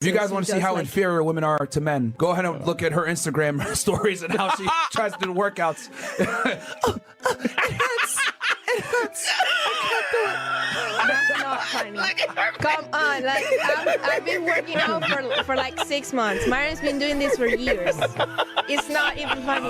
If you guys want to see how inferior women are to men, go ahead and look at her Instagram stories and how she tries to do workouts. It hurts. I That's not funny. Come on, like I've been working out for like 6 months. Myron's been doing this for years. It's not even funny.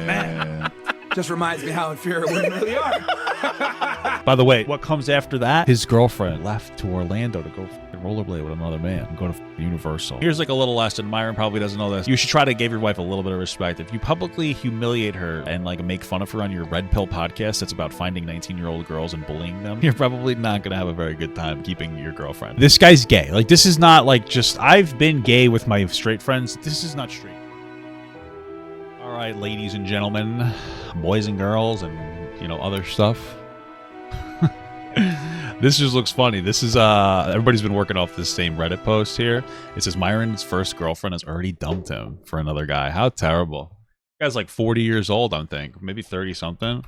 Man, just reminds me how inferior women really are. By the way, what comes after that? His girlfriend left to Orlando to go rollerblade with another man and go to Universal. Here's like a little lesson. Myron probably doesn't know this. You should try to give your wife a little bit of respect. If you publicly humiliate her and like make fun of her on your Red Pill podcast that's about finding 19-year-old girls and bullying them, you're probably not going to have a very good time keeping your girlfriend. This guy's gay. Like, this is not like just, I've been gay with my straight friends. This is not straight. All right, ladies and gentlemen, boys and girls, and, you know, other stuff. This just looks funny. This is everybody's been working off this same Reddit post here. It says Myron's first girlfriend has already dumped him for another guy. How terrible. The guy's like 40 years old, I think. Maybe 30 something.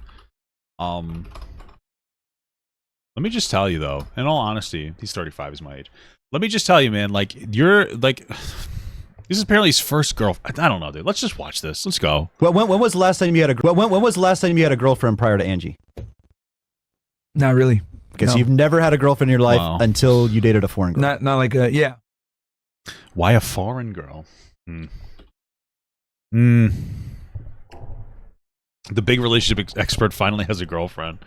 Let me just tell you though, in all honesty, he's 35, he's my age. Let me just tell you, man, like you're like this is apparently his first girlfriend. I don't know, dude. Let's just watch this. Let's go. Well, when was the last time you had a when was the last time you had a girlfriend prior to Angie? Not really. Okay, so you've never had a girlfriend in your life until you dated a foreign girl. Not like a, yeah. Why a foreign girl? The big relationship expert finally has a girlfriend.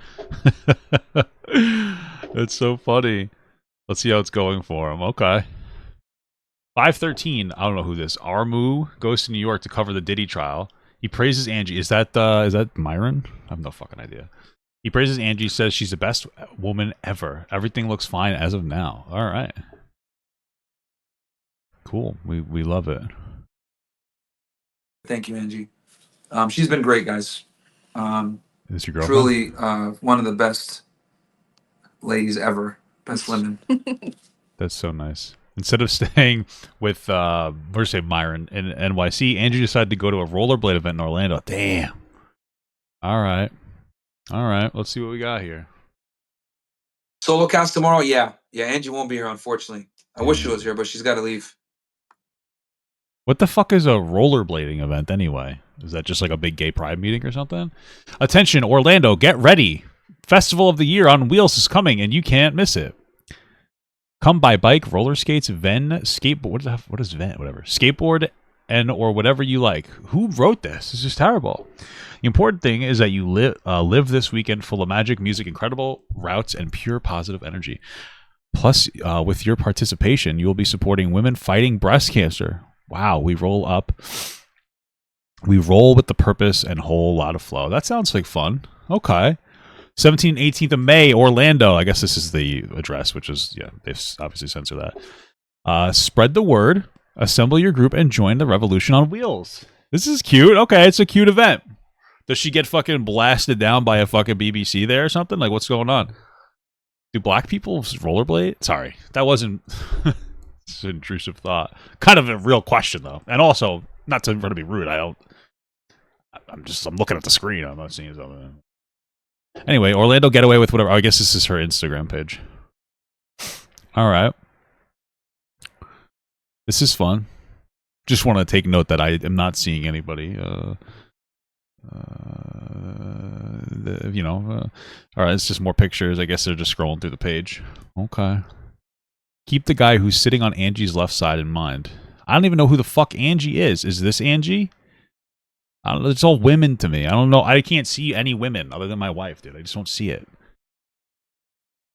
That's so funny. Let's see how it's going for him. Okay. 513. I don't know who this. Armu goes to New York to cover the Diddy trial. He praises Angie. Is that Myron? I have no fucking idea. He praises Angie, says she's the best woman ever. Everything looks fine as of now. All right. Cool. We love it. Thank you, Angie. She's been great, guys. Is your girlfriend? Truly one of the best ladies ever. Best women. That's so nice. Instead of staying with, where's say Myron in NYC, Angie decided to go to a rollerblade event in Orlando. Damn. All right. All right, let's see what we got here. Solo cast tomorrow? Yeah. Yeah, Angie won't be here, unfortunately. I wish she was here, but she's got to leave. What the fuck is a rollerblading event anyway? Is that just like a big gay pride meeting or something? Attention, Orlando, get ready. Festival of the Year on Wheels is coming, and you can't miss it. Come by bike, roller skates, skateboard. What is Ven? Whatever. Skateboard or whatever you like. Who wrote this? This is terrible. The important thing is that you live this weekend full of magic, music, incredible routes, and pure positive energy. Plus, with your participation, you will be supporting women fighting breast cancer. Wow, we roll with the purpose and whole lot of flow. That sounds like fun. Okay. 17th and 18th of May, Orlando. I guess this is the address, which is, yeah, they've obviously censored that. Spread the word, assemble your group, and join the revolution on wheels. This is cute. Okay, it's a cute event. Does she get fucking blasted down by a fucking BBC there or something? Like, what's going on? Do black people rollerblade? Sorry, that wasn't it's an intrusive thought. Kind of a real question, though. And also, not to try to be rude, I'm looking at the screen. I'm not seeing something. Anyway, Orlando getaway with whatever. I guess this is her Instagram page. All right. This is fun. Just want to take note that I am not seeing anybody. All right, it's just more pictures. I guess they're just scrolling through the page. Okay. Keep the guy who's sitting on Angie's left side in mind. I don't even know who the fuck Angie is. Is this Angie? I don't know. It's all women to me. I don't know. I can't see any women other than my wife, dude. I just don't see it.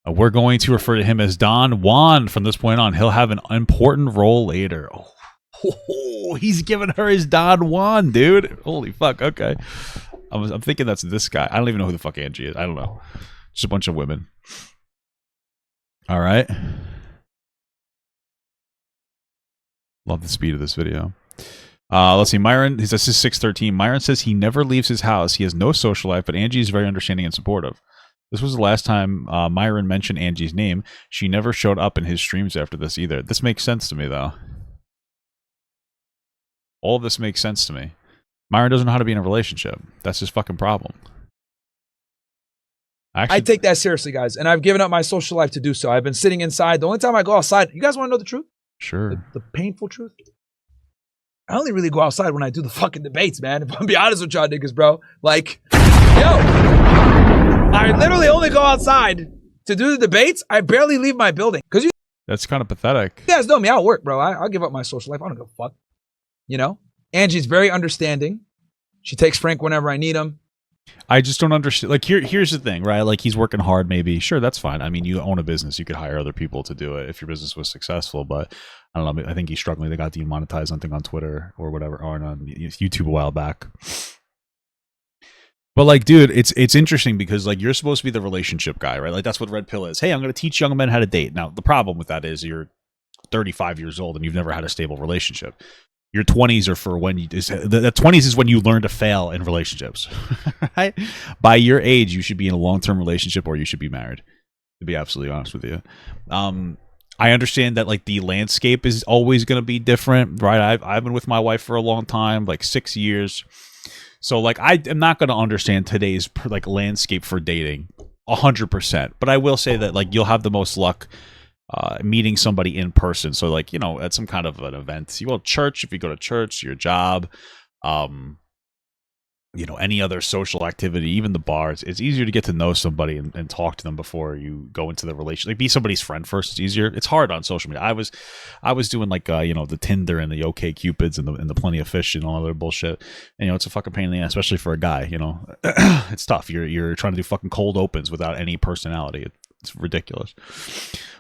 We're going to refer to him as Don Juan from this point on. He'll have an important role later. Oh, he's giving her his Don Juan, dude. Holy fuck. Okay. I'm thinking that's this guy. I don't even know who the fuck Angie is. I don't know. Just a bunch of women. All right. Love the speed of this video. Let's see. Myron, this is 613. Myron says he never leaves his house. He has no social life, but Angie is very understanding and supportive. This was the last time Myron mentioned Angie's name. She never showed up in his streams after this either. This makes sense to me, though. All of this makes sense to me. Myron doesn't know how to be in a relationship. That's his fucking problem. I take that seriously, guys, and I've given up my social life to do so. I've been sitting inside. The only time I go outside, you guys want to know the truth? Sure. The painful truth. I only really go outside when I do the fucking debates, man. If I'm be honest with y'all niggas, bro. Like, I literally only go outside to do the debates. I barely leave my building. Because That's kind of pathetic. you guys know me. I'll work, bro. I'll give up my social life. I don't give a fuck. You know? Angie's very understanding. She takes Frank whenever I need him. I just don't understand. Like, here's the thing, right? Like, he's working hard, maybe. Sure, that's fine. I mean, you own a business. You could hire other people to do it if your business was successful. But I don't know. I think he's struggling. They got demonetized something on Twitter or whatever, or on YouTube a while back. But like, dude, it's interesting because like you're supposed to be the relationship guy, right? Like that's what Red Pill is. Hey, I'm going to teach young men how to date. Now, the problem with that is you're 35 years old and you've never had a stable relationship. Your 20s are for when you the 20s is when you learn to fail in relationships. Right? By your age, you should be in a long-term relationship or you should be married. To be absolutely honest with you. I understand that like the landscape is always going to be different, right? I've been with my wife for a long time, like 6 years. So like I am not going to understand today's like landscape for dating 100%, but I will say that like you'll have the most luck meeting somebody in person. So like, you know, at some kind of an event, you go to church, if you go to church, your job, you know, any other social activity, even the bars, it's easier to get to know somebody and talk to them before you go into the relationship. Like be somebody's friend first. It's easier. It's hard on social media. I was doing like, you know, the Tinder and the OK Cupids and the Plenty of Fish and all other bullshit. And, you know, it's a fucking pain in the ass, especially for a guy, you know, it's tough. You're trying to do fucking cold opens without any personality. It's ridiculous.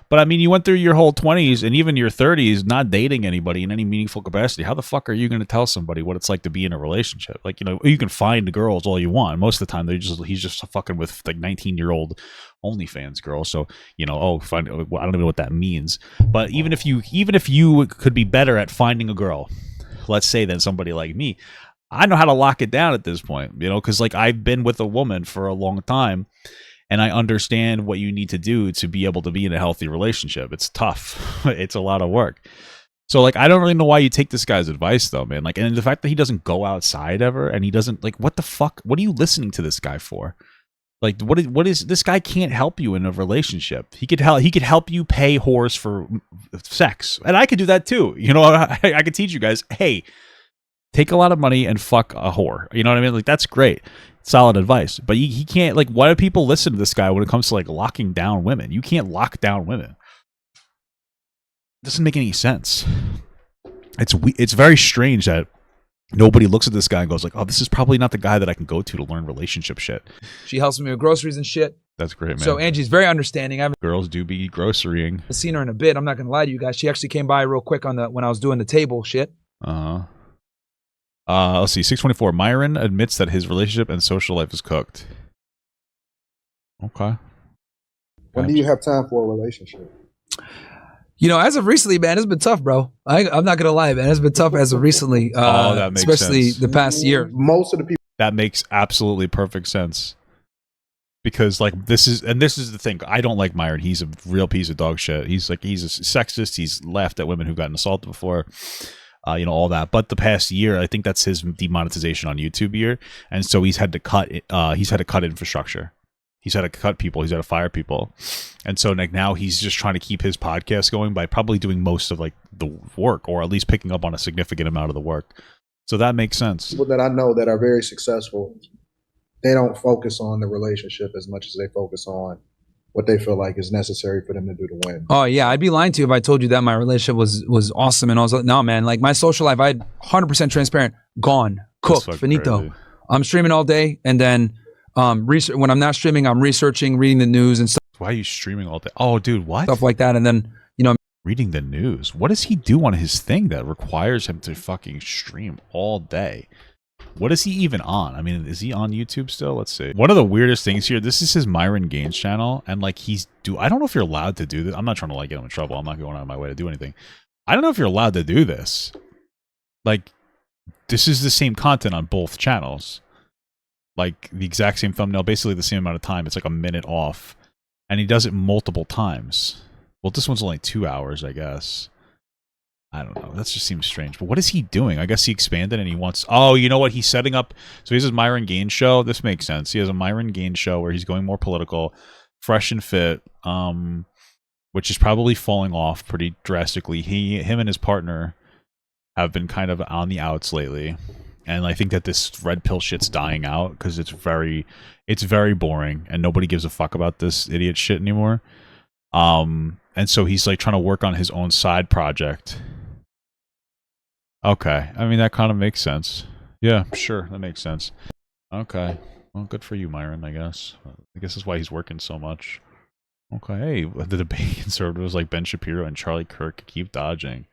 But I mean, you went through your whole 20s and even your 30s not dating anybody in any meaningful capacity. How the fuck are you going to tell somebody what it's like to be in a relationship? Like, you know, you can find girls all you want. Most of the time, he's just fucking with like 19-year-old OnlyFans girls. So, you know, I don't even know what that means. But even if you could be better at finding a girl, let's say, than somebody like me, I know how to lock it down at this point. You know, because like I've been with a woman for a long time. And I understand what you need to do to be able to be in a healthy relationship. It's tough. It's a lot of work. So, like, I don't really know why you take this guy's advice, though, man. Like, and the fact that he doesn't go outside ever, and he doesn't, like, what the fuck? What are you listening to this guy for? Like, what is this guy can't help you in a relationship? He could help you pay whores for sex, and I could do that too. You know, I could teach you guys. Hey, take a lot of money and fuck a whore. You know what I mean? Like, that's great. Solid advice. But he can't, like, why do people listen to this guy when it comes to, like, locking down women? You can't lock down women. It doesn't make any sense. It's very strange that nobody looks at this guy and goes, like, oh, this is probably not the guy that I can go to learn relationship shit. She helps me with groceries and shit. That's great, man. So Angie's very understanding. Girls do be grocerying. I've seen her in a bit. I'm not going to lie to you guys. She actually came by real quick when I was doing the table shit. Uh-huh. Let's see. 624. Myron admits that his relationship and social life is cooked. Okay. When do you have time for a relationship? You know, as of recently, man, it's been tough, bro. I'm not gonna lie, man. It's been tough as of recently. That makes especially sense. the past year. Most of the people. That makes absolutely perfect sense. Because like this is the thing. I don't like Myron. He's a real piece of dog shit. He's a sexist. He's laughed at women who've gotten assaulted before. You know, all that. But the past year, I think that's his demonetization on YouTube year, and so he's had to cut. He's had to cut infrastructure. He's had to cut people. He's had to fire people, and so like now he's just trying to keep his podcast going by probably doing most of like the work, or at least picking up on a significant amount of the work. So that makes sense. People that I know that are very successful, they don't focus on the relationship as much as they focus on what they feel like is necessary for them to do to win. Oh yeah, I'd be lying to you if I told you that my relationship was awesome and I was like, no man, like my social life, I 100% transparent, gone, cooked, finito. Crazy. I'm streaming all day, and then when I'm not streaming, I'm researching, reading the news and stuff. Why are you streaming all day? Oh, dude, what? Stuff like that, and then you know, reading the news. What does he do on his thing that requires him to fucking stream all day? What is he even on? I mean, is he on YouTube still? Let's see. One of the weirdest things here, this is his Myron Gaines channel. And like I don't know if you're allowed to do this. I'm not trying to like get him in trouble. I'm not going out of my way to do anything. I don't know if you're allowed to do this. Like, this is the same content on both channels. Like the exact same thumbnail, basically the same amount of time. It's like a minute off. And he does it multiple times. Well, this one's only 2 hours, I guess. I don't know. That just seems strange. But what is he doing? I guess he expanded and he wants... Oh, you know what? He's setting up... So he has his Myron Gaines show. This makes sense. He has a Myron Gaines show where he's going more political, fresh and fit. which is probably falling off pretty drastically. Him and his partner have been kind of on the outs lately, and I think that this red pill shit's dying out because it's very boring and nobody gives a fuck about this idiot shit anymore. And so he's like trying to work on his own side project. Okay, I mean that kind of makes sense. Yeah, sure, that makes sense. Okay, well, good for you, Myron. I guess that's why he's working so much. Okay, hey, the debate conservatives like Ben Shapiro and Charlie Kirk keep dodging.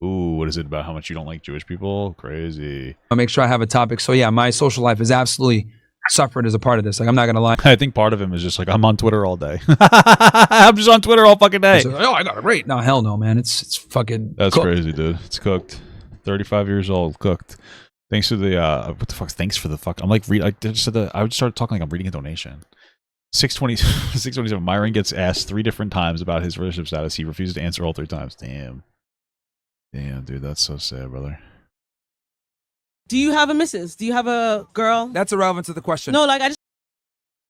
Ooh, what is it about how much you don't like Jewish people? Crazy. I'll make sure I have a topic. So yeah, my social life is absolutely suffered as a part of this. Like, I'm not gonna lie. I think part of him is just like, I'm on Twitter all day. I'm just on Twitter all fucking day. So, I got it great. No, hell no, man. It's fucking. That's cooked. crazy, dude. It's cooked. 35 years old, cooked. Thanks for the what the fuck? Thanks for the fuck. I'm like I just said that I would start talking like I'm reading a donation. 627. Myron gets asked 3 different times about his relationship status. He refuses to answer all 3 times. Damn, dude, that's so sad, brother. Do you have a missus? Do you have a girl? That's irrelevant to the question. No, like I just.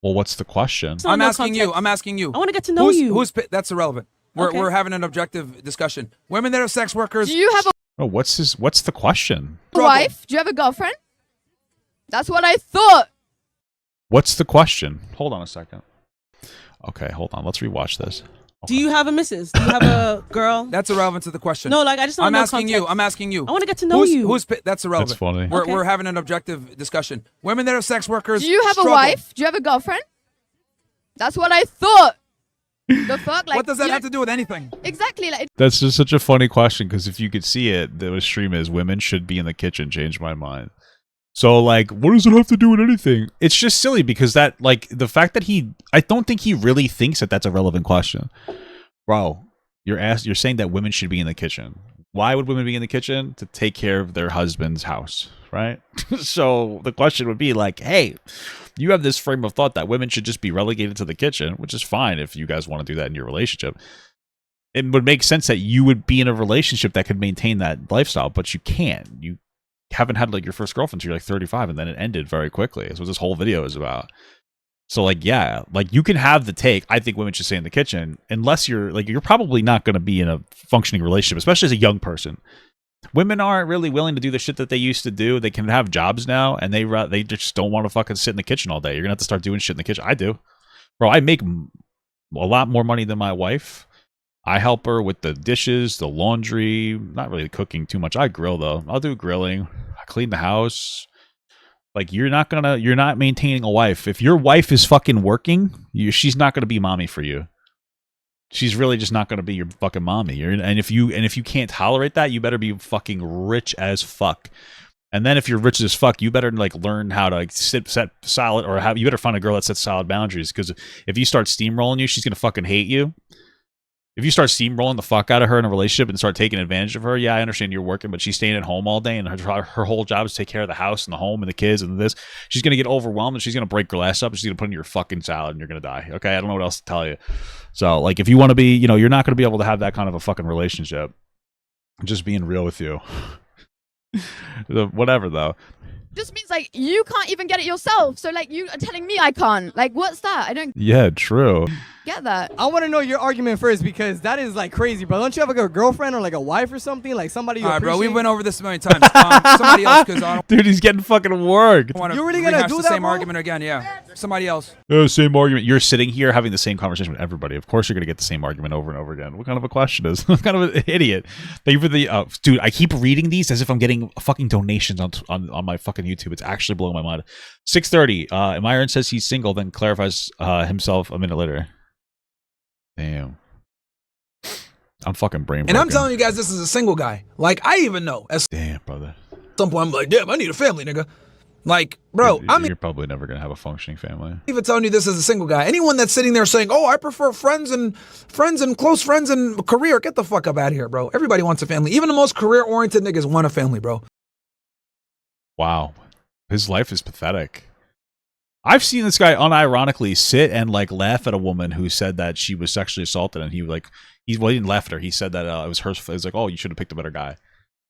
Well, what's the question? I'm asking you. I'm asking you. I want to get to know you. That's irrelevant. We're having an objective discussion. Women that are sex workers. Do you have Oh, what's the question? a wife? Do you have a girlfriend? That's what I thought. What's the question? Hold on a second. Okay, hold on. Let's rewatch this. Do you have a missus? Do you have a girl? That's irrelevant to the question. No, like I just don't know context. I'm asking you. I want to get to know you. That's irrelevant. That's funny. We're having an objective discussion. Women that are sex workers. Do you have struggle. a wife? Do you have a girlfriend? That's what I thought. The fuck? Like, what does that have to do with anything? Exactly. Like, That's just such a funny question because if you could see it, the stream is women should be in the kitchen. Changed my mind. So like, what does it have to do with anything? It's just silly because that like the fact that I don't think he really thinks that that's a relevant question. Bro, you're saying that women should be in the kitchen. Why would women be in the kitchen? To take care of their husband's house, right? So the question would be like, hey, you have this frame of thought that women should just be relegated to the kitchen, which is fine if you guys want to do that in your relationship. It would make sense that you would be in a relationship that could maintain that lifestyle, but you can't. You haven't had like your first girlfriend until you're like 35, and then it ended very quickly. That's what this whole video is about. So like, yeah, like you can have the take. I think women should stay in the kitchen unless you're probably not going to be in a functioning relationship, especially as a young person. Women aren't really willing to do the shit that they used to do. They can have jobs now, and they just don't want to fucking sit in the kitchen all day. You're gonna have to start doing shit in the kitchen. I do, bro. I make a lot more money than my wife. I help her with the dishes, the laundry. Not really cooking too much. I grill though. I'll do grilling. I clean the house. Like you're not maintaining a wife. If your wife is fucking working, she's not gonna be mommy for you. She's really just not gonna be your fucking mommy. And if you can't tolerate that, you better be fucking rich as fuck. And then if you're rich as fuck, you better like learn how to like set solid you better find a girl that sets solid boundaries. Because if you start steamrolling you, she's gonna fucking hate you. If you start steamrolling the fuck out of her in a relationship and start taking advantage of her, yeah, I understand you're working, but she's staying at home all day and her whole job is to take care of the house and the home and the kids and this. She's going to get overwhelmed and she's going to break glass up and she's going to put in your fucking salad and you're going to die. Okay, I don't know what else to tell you. So, like, if you want to be, you're not going to be able to have that kind of a fucking relationship. I'm just being real with you. Whatever, though. just means like you can't even get it yourself. So like you are telling me I can't. Like what's that? I don't Yeah, true. get that. I want to know your argument first because that is like crazy, bro. Don't you have like a girlfriend or like a wife or something? Like somebody you All right, bro, we appreciate? went over this a million times. Somebody else, because I don't Dude, he's getting fucking worked. want to You really gonna rehash do the that, same bro? argument again. Yeah, somebody else. Same argument. You're sitting here having the same conversation with everybody. Of course, you're gonna get the same argument over and over again. What kind of a question is? What kind of an idiot? Thank you for the dude. I keep reading these as if I'm getting fucking donations on my fucking YouTube. It's actually blowing my mind. 6:30. Myron says he's single, then clarifies himself a minute later. Damn. I'm fucking brain broken. And I'm telling you guys, this is a single guy. Like, I even know. At Damn, brother. some point, I'm like, damn, I need a family, nigga. Like, bro, You're probably never gonna have a functioning family. even telling you this as a single guy. Anyone that's sitting there saying, "Oh, I prefer friends and close friends and career," get the fuck up out of here, bro. Everybody wants a family. Even the most career-oriented niggas want a family, bro. Wow. His life is pathetic. I've seen this guy unironically sit and like laugh at a woman who said that she was sexually assaulted, and he didn't laugh at her. He said that it was her. It was like, oh, you should have picked a better guy.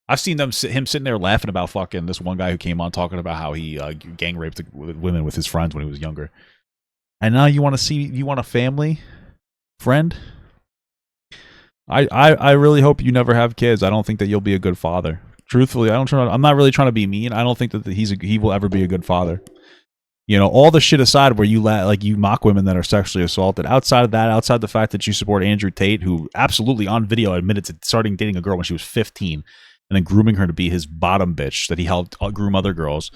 I've seen him sitting there laughing about fucking this one guy who came on talking about how he gang raped women with his friends when he was younger. And now you want a family friend? I really hope you never have kids. I don't think that you'll be a good father. Truthfully, I'm not really trying to be mean. I don't think that he will ever be a good father. You know, all the shit aside where you mock women that are sexually assaulted. Outside of that, outside the fact that you support Andrew Tate, who absolutely on video admitted to starting dating a girl when she was 15 and then grooming her to be his bottom bitch that he helped groom other girls.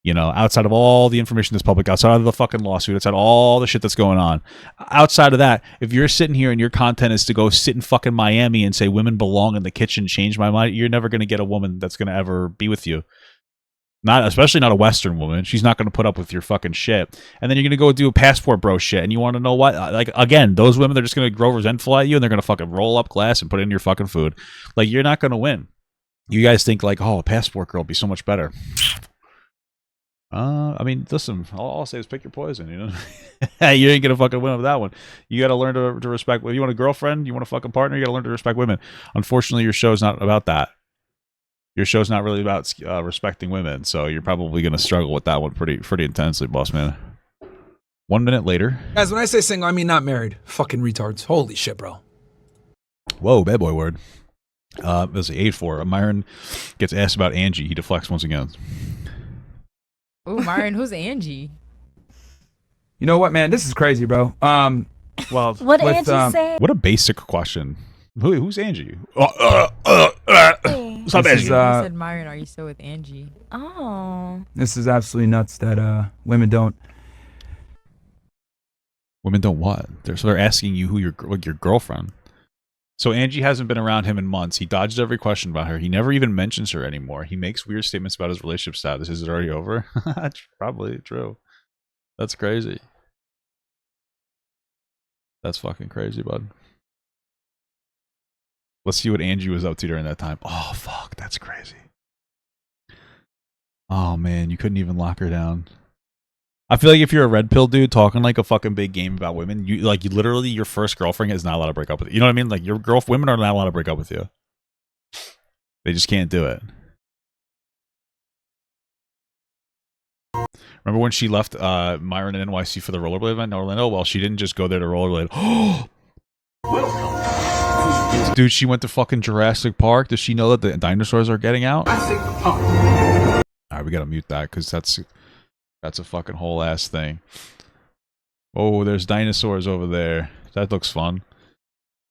You know, outside of all the information that's public, outside of the fucking lawsuit, outside of all the shit that's going on. Outside of that, if you're sitting here and your content is to go sit in fucking Miami and say women belong in the kitchen, change my mind, you're never going to get a woman that's going to ever be with you. Especially not a Western woman. She's not going to put up with your fucking shit. And then you're going to go do a passport bro shit. And you want to know what? Like, again, those women, they're just going to grow resentful at you and they're going to fucking roll up glass and put it in your fucking food. Like, you're not going to win. You guys think like, oh, a passport girl would be so much better. I mean, listen, all I'll say is pick your poison, you know? You ain't gonna fucking win with that one. You gotta learn to respect. If you want a girlfriend, you want a fucking partner, you gotta learn to respect women. Unfortunately, your show's not about that. Your show's not really about respecting women, so you're probably gonna struggle with that one pretty intensely, boss man. 1 minute later. Guys, when I say single, I mean not married. Fucking retards. Holy shit, bro. Whoa, bad boy word. There's an 8-4. Myron gets asked about Angie. He deflects once again. Oh, Myron, who's Angie? You know what, man? This is crazy, bro. Well, what did Angie say? What a basic question. Who's Angie? Stop Angie. I said, Myron, are you still with Angie? Oh. This is absolutely nuts that women don't. Women don't what? They're asking you who your girlfriend. So Angie hasn't been around him in months. He dodges every question about her. He never even mentions her anymore. He makes weird statements about his relationship status. Is it already over? That's probably true. That's crazy. That's fucking crazy, bud. Let's see what Angie was up to during that time. Oh, fuck. That's crazy. Oh, man. You couldn't even lock her down. I feel like if you're a red pill dude talking like a fucking big game about women, you literally your first girlfriend is not allowed to break up with you. You know what I mean? Like women are not allowed to break up with you. They just can't do it. Remember when she left Myron and NYC for the rollerblade event in Orlando? Well, she didn't just go there to rollerblade. Dude, she went to fucking Jurassic Park. Does she know that the dinosaurs are getting out? All right, we gotta mute that because that's a fucking whole ass thing. Oh, there's dinosaurs over there. That looks fun.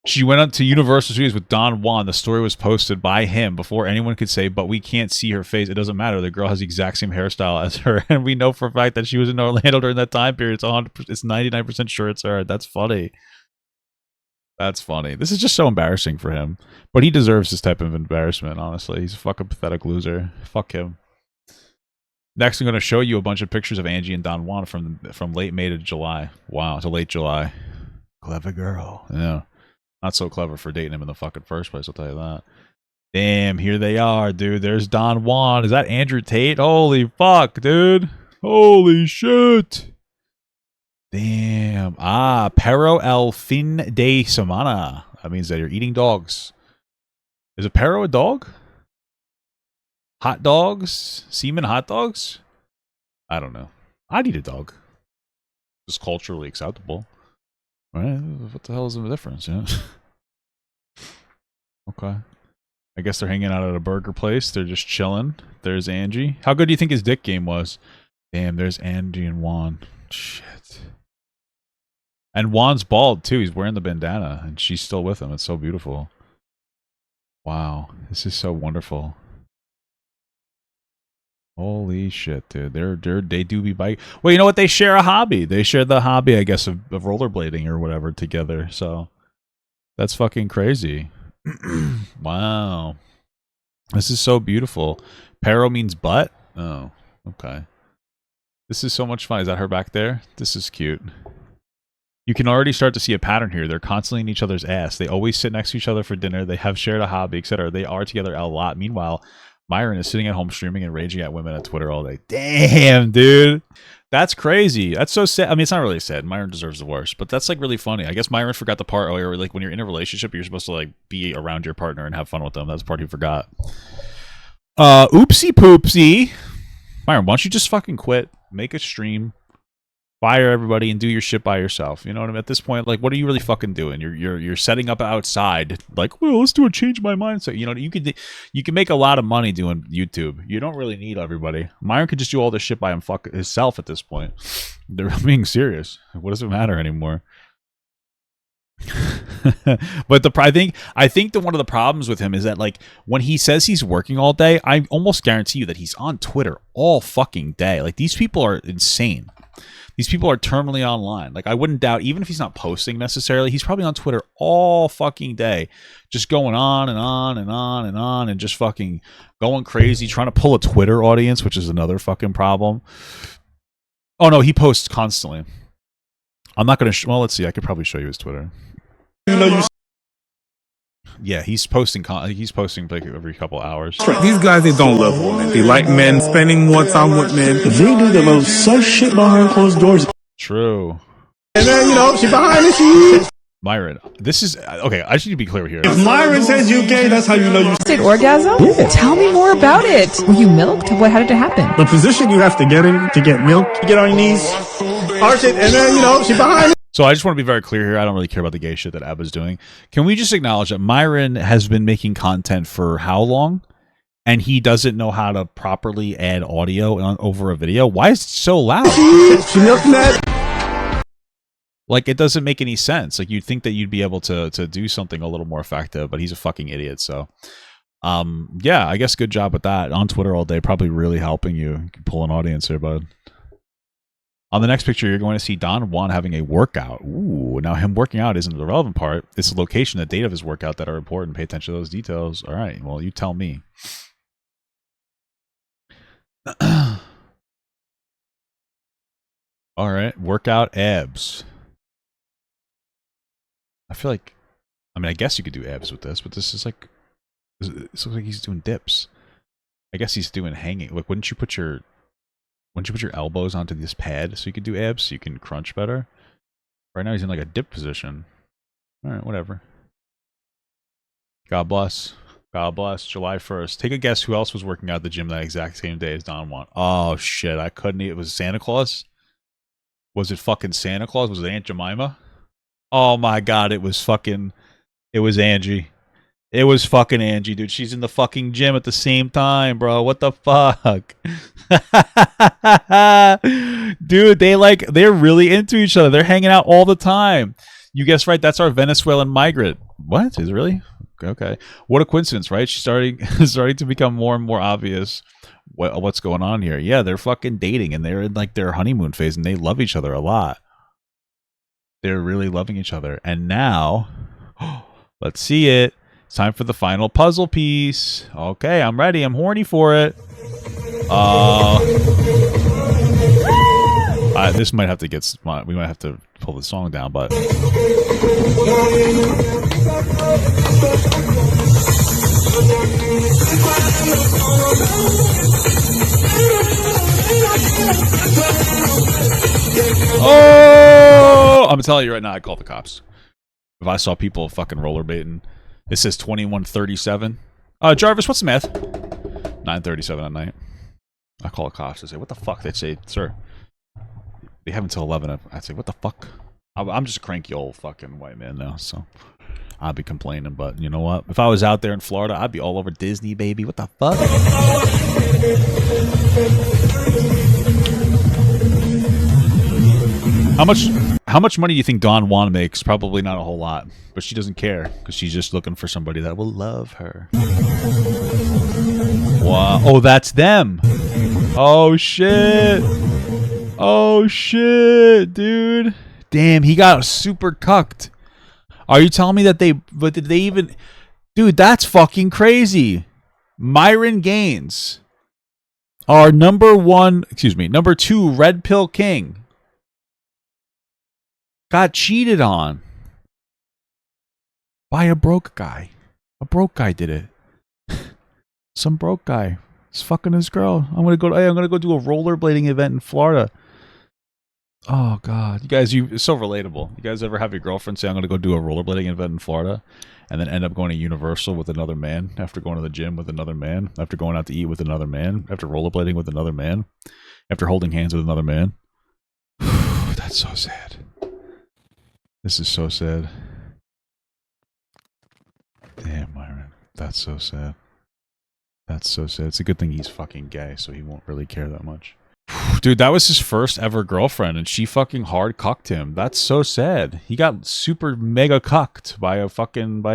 She went up to Universal Studios with Don Juan. The story was posted by him before anyone could say, but we can't see her face. It doesn't matter. The girl has the exact same hairstyle as her. And we know for a fact that she was in Orlando during that time period. It's 99% sure it's her. That's funny. That's funny. This is just so embarrassing for him. But he deserves this type of embarrassment, honestly. He's a fucking pathetic loser. Fuck him. Next, I'm going to show you a bunch of pictures of Angie and Don Juan from late May to July. Wow, to late July. Clever girl. Yeah. Not so clever for dating him in the fucking first place, I'll tell you that. Damn, here they are, dude. There's Don Juan. Is that Andrew Tate? Holy fuck, dude. Holy shit. Damn. Pero el fin de semana. That means that you're eating dogs. Is a pero a dog? Hot dogs? Semen hot dogs? I don't know. I'd eat a dog. It's culturally acceptable. Right? What the hell is the difference, yeah? Okay. I guess they're hanging out at a burger place. They're just chilling. There's Angie. How good do you think his dick game was? Damn, there's Angie and Juan. Shit. And Juan's bald, too. He's wearing the bandana, and she's still with him. It's so beautiful. Wow. This is so wonderful. Holy shit, dude. They do be bike. Well, you know what? They share a hobby. They share the hobby, I guess, of rollerblading or whatever together. So that's fucking crazy. Wow. This is so beautiful. Pero means butt? Oh, okay. This is so much fun. Is that her back there? This is cute. You can already start to see a pattern here. They're constantly in each other's ass. They always sit next to each other for dinner. They have shared a hobby, etc. They are together a lot. Meanwhile, Myron is sitting at home streaming and raging at women on Twitter all day. Damn, dude. That's crazy. That's so sad. I mean, it's not really sad. Myron deserves the worst, but that's like really funny. I guess Myron forgot the part earlier, like when you're in a relationship, you're supposed to like be around your partner and have fun with them. That's the part he forgot. Oopsie poopsie. Myron, why don't you just fucking quit? Make a stream. Fire everybody and do your shit by yourself. You know what I mean? At this point, like, what are you really fucking doing? You're setting up outside, like, well, let's do a change my mindset. You know, you can make a lot of money doing YouTube. You don't really need everybody. Myron could just do all this shit by himself at this point. They're being serious. What does it matter anymore? But I think that one of the problems with him is that, like, when he says he's working all day, I almost guarantee you that he's on Twitter all fucking day. Like, these people are insane. These people are terminally online. Like, I wouldn't doubt, even if he's not posting necessarily, he's probably on Twitter all fucking day, just going on and on and on and on and just fucking going crazy, trying to pull a Twitter audience, which is another fucking problem. Oh no, he posts constantly. I'm not going to, well, let's see. I could probably show you his Twitter. Yeah, he's posting like every couple hours. These guys, they don't love women. They like men, spending more time with men. They do the most such shit behind closed doors. True. And then, you know, she behind the scenes. Myron, this is okay. I should be clear here. If Myron says you're gay, that's how you know you. Did orgasm? Yeah. Tell me more about it. Were you milked? How did it happen? The position you have to get in to get milk. You get on your knees, arch it, and then, you know, she behind it. So I just want to be very clear here. I don't really care about the gay shit that Abba's doing. Can we just acknowledge that Myron has been making content for how long? And he doesn't know how to properly add audio over a video? Why is it so loud? Like, it doesn't make any sense. Like, you'd think that you'd be able to do something a little more effective, but he's a fucking idiot. So, yeah, I guess good job with that. On Twitter all day, probably really helping you. You can pull an audience here, bud. On the next picture, you're going to see Don Juan having a workout. Ooh, now him working out isn't the relevant part. It's the location, the date of his workout that are important. Pay attention to those details. All right, well, you tell me. All right, workout abs. I feel like, I mean, I guess you could do abs with this, but this is like, this looks like he's doing dips. I guess he's doing hanging. Like, wouldn't you put your elbows onto this pad so you could do abs so you can crunch better? Right now he's in like a dip position. All right, whatever. God bless. God bless. July 1st. Take a guess who else was working out at the gym that exact same day as Don Juan. Oh, shit. I couldn't. It was Santa Claus? Was it fucking Santa Claus? Was it Aunt Jemima? Oh, my God. It was Angie. It was fucking Angie, dude. She's in the fucking gym at the same time, bro. What the fuck? Dude, they're really into each other. They're hanging out all the time. You guessed right. That's our Venezuelan migrant. What? Is it really? Okay. What a coincidence, right? She's starting to become more and more obvious what's going on here. Yeah, they're fucking dating and they're in like their honeymoon phase and they love each other a lot. They're really loving each other. And now, let's see it. It's time for the final puzzle piece. Okay, I'm ready. I'm horny for it. This might have to get... We might have to pull the song down, but... Oh! I'm telling you right now, I'd call the cops. If I saw people fucking rollerbaiting... It says 21:37. Jarvis, what's the math? 9:37 at night. I call the cops. I say, what the fuck? They'd say, sir, they have until 11. I'd say, what the fuck? I'm just a cranky old fucking white man now, so I'd be complaining. But you know what? If I was out there in Florida, I'd be all over Disney, baby. What the fuck? How much money do you think Don Juan makes? Probably not a whole lot, but she doesn't care because she's just looking for somebody that will love her. Wow! Oh, that's them. Oh shit! Oh shit, dude! Damn, he got super cucked. Are you telling me that but did they even? Dude, that's fucking crazy. Myron Gaines, our number 2 red pill king, got cheated on by a broke guy. A broke guy did it. Some broke guy is fucking his girl. I'm gonna go do a rollerblading event in Florida. Oh God, you guys, it's so relatable. You guys ever have your girlfriend say, "I'm gonna go do a rollerblading event in Florida," and then end up going to Universal with another man, after going to the gym with another man, after going out to eat with another man, after rollerblading with another man, after holding hands with another man? That's so sad. This is so sad. Damn, Myron. That's so sad. That's so sad. It's a good thing he's fucking gay, so he won't really care that much. Dude, that was his first ever girlfriend, and she fucking hard cucked him. That's so sad. He got super mega cucked by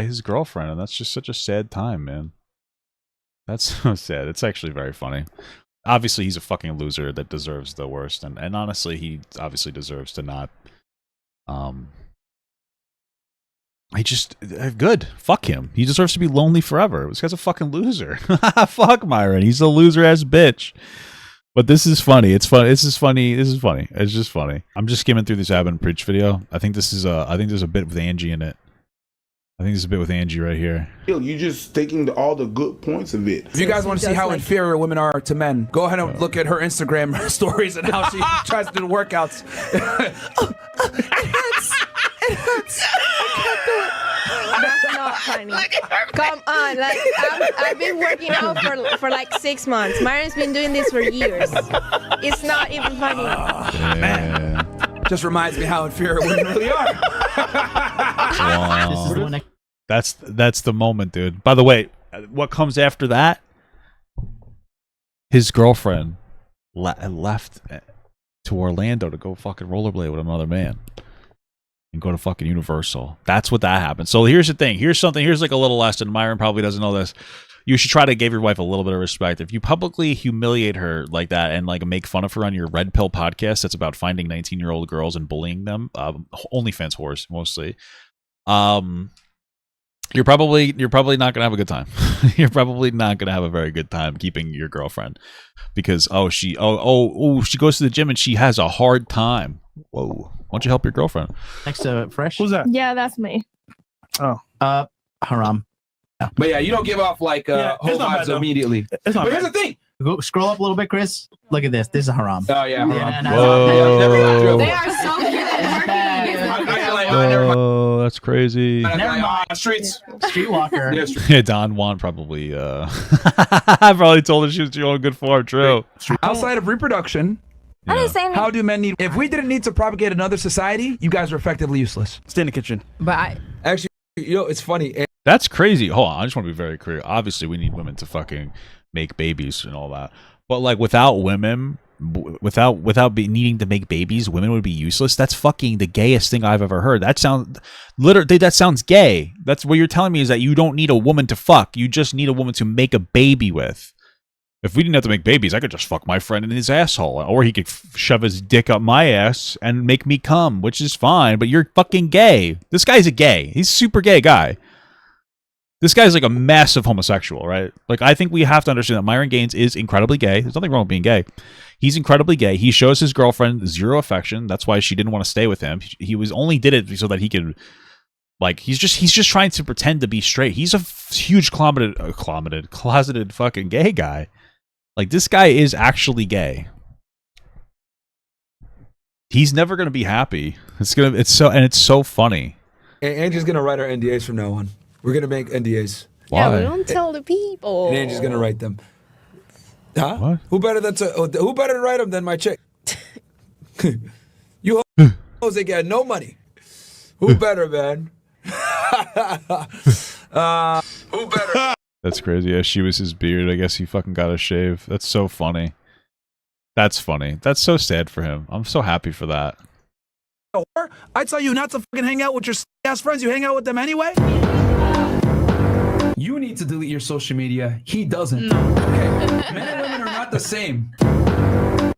his girlfriend, and that's just such a sad time, man. That's so sad. It's actually very funny. Obviously, he's a fucking loser that deserves the worst, and honestly, he obviously deserves to not. He just good. Fuck him. He deserves to be lonely forever. This guy's a fucking loser. Fuck Myron. He's a loser ass bitch. But this is funny. It's fun. This is funny. This is funny. It's just funny. I'm just skimming through this Ab and Preach video. I think this is I think there's a bit with Angie in it. I think there's a bit with Angie right here. You're just taking all the good points of it. If you guys want to see how inferior women are to men, go ahead and look at her Instagram stories and how she tries to do the workouts. It hurts. It hurts. I can't do it. That's not funny. Come on, like I've been working out for like 6 months. Myron's been doing this for years. It's not even funny. Man, just reminds me how inferior women really are. Wow. That's the moment, dude. By the way, what comes after that? His girlfriend left to Orlando to go fucking rollerblade with another man. And go to fucking Universal. That's what that happened. So here's the thing. Here's like a little lesson. Myron probably doesn't know this. You should try to give your wife a little bit of respect. If you publicly humiliate her like that and like make fun of her on your Red Pill podcast that's about finding 19-year-old girls and bullying them, OnlyFans whores mostly, you're probably not gonna have a good time. You're probably not gonna have a very good time keeping your girlfriend because she goes to the gym and she has a hard time. Whoa. Why don't you help your girlfriend? Next to Fresh? Who's that? Yeah, that's me. Oh. Haram. Yeah. But yeah, you don't give off like whole vibes immediately. But here's the thing. Go, scroll up a little bit, Chris. Look at this. This is Haram. Oh, yeah. Haram. Whoa. They are so cute and Oh, that's crazy. Never mind. Streets. Streetwalker. Yeah, Don Juan probably I probably told her she was doing good for him. True. Outside of reproduction, how do men need? If we didn't need to propagate another society, you guys are effectively useless. Stay in the kitchen. But Actually, it's funny. That's crazy. Hold on, I just want to be very clear. Obviously, we need women to fucking make babies and all that. But like without women, needing to make babies, women would be useless. That's fucking the gayest thing I've ever heard. That sounds gay. That's what you're telling me is that you don't need a woman to fuck. You just need a woman to make a baby with. If we didn't have to make babies, I could just fuck my friend in his asshole. Or he could shove his dick up my ass and make me come, which is fine. But you're fucking gay. This guy's a gay. He's a super gay guy. This guy's like a massive homosexual, right? Like, I think we have to understand that Myron Gaines is incredibly gay. There's nothing wrong with being gay. He's incredibly gay. He shows his girlfriend zero affection. That's why she didn't want to stay with him. He was only did it so that he could... Like, he's just trying to pretend to be straight. He's a huge closeted fucking gay guy. Like, this guy is actually gay. He's never gonna be happy. It's so funny. Angie's gonna write our NDAs from now on. We're gonna make NDAs. Why? Yeah, we don't tell the people. And Angie's gonna write them. Huh? What? Who better to write them than my chick? You hoes ain't got no money. Who better, man? Who better? That's crazy. Yeah, she was his beard. I guess he fucking got a shave. That's so funny. That's funny. That's so sad for him. I'm so happy for that. I tell you not to fucking hang out with your ass friends. You hang out with them anyway. You need to delete your social media. He doesn't. Okay. Men and women are not the same.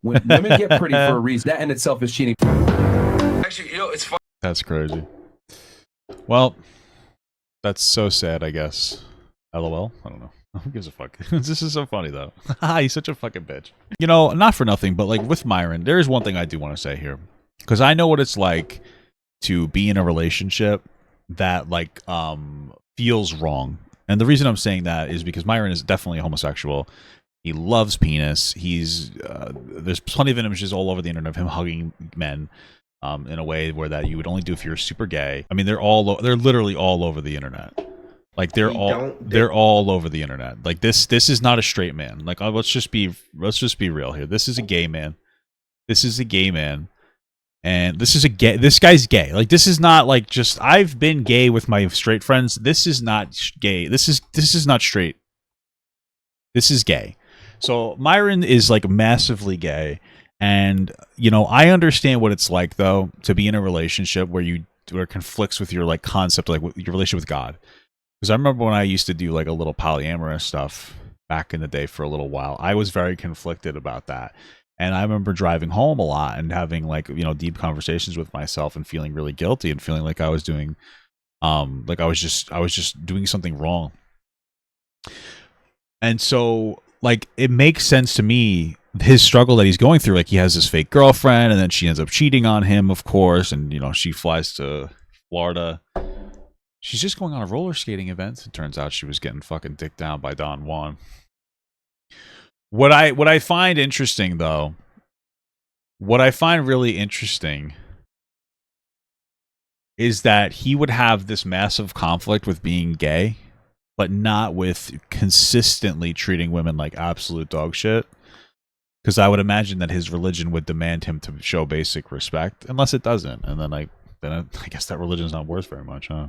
When women get pretty for a reason, that in itself is cheating. Actually, it's fun. That's crazy. Well, that's so sad, I guess. LOL? I don't know. Who gives a fuck? This is so funny, though. He's such a fucking bitch. You know, not for nothing, but like with Myron, there is one thing I do want to say here. Because I know what it's like to be in a relationship that, like, feels wrong. And the reason I'm saying that is because Myron is definitely a homosexual. He loves penis. He's there's plenty of images all over the internet of him hugging men in a way where that you would only do if you're super gay. I mean, they're literally all over the internet. Like they're all over the internet. Like this is not a straight man. Like let's just be real here. This is a gay man. This is a gay man And this guy's gay. Like, this is not like just, I've been gay with my straight friends. This is not gay. This is not straight. This is gay. So Myron is like massively gay. And, you know, I understand what it's like, though, to be in a relationship where it conflicts with your like concept, like your relationship with God. Because I remember when I used to do like a little polyamorous stuff back in the day for a little while, I was very conflicted about that. And I remember driving home a lot and having like, you know, deep conversations with myself and feeling really guilty and feeling like I was doing, like I was just doing something wrong. And so, like, it makes sense to me, his struggle that he's going through. Like, he has this fake girlfriend and then she ends up cheating on him, of course. And, you know, she flies to Florida. She's just going on a roller skating event. It turns out she was getting fucking dicked down by Don Juan. What I find interesting, though, what I find really interesting is that he would have this massive conflict with being gay, but not with consistently treating women like absolute dog shit. Because I would imagine that his religion would demand him to show basic respect, unless it doesn't. And then I guess that religion's not worth very much, huh?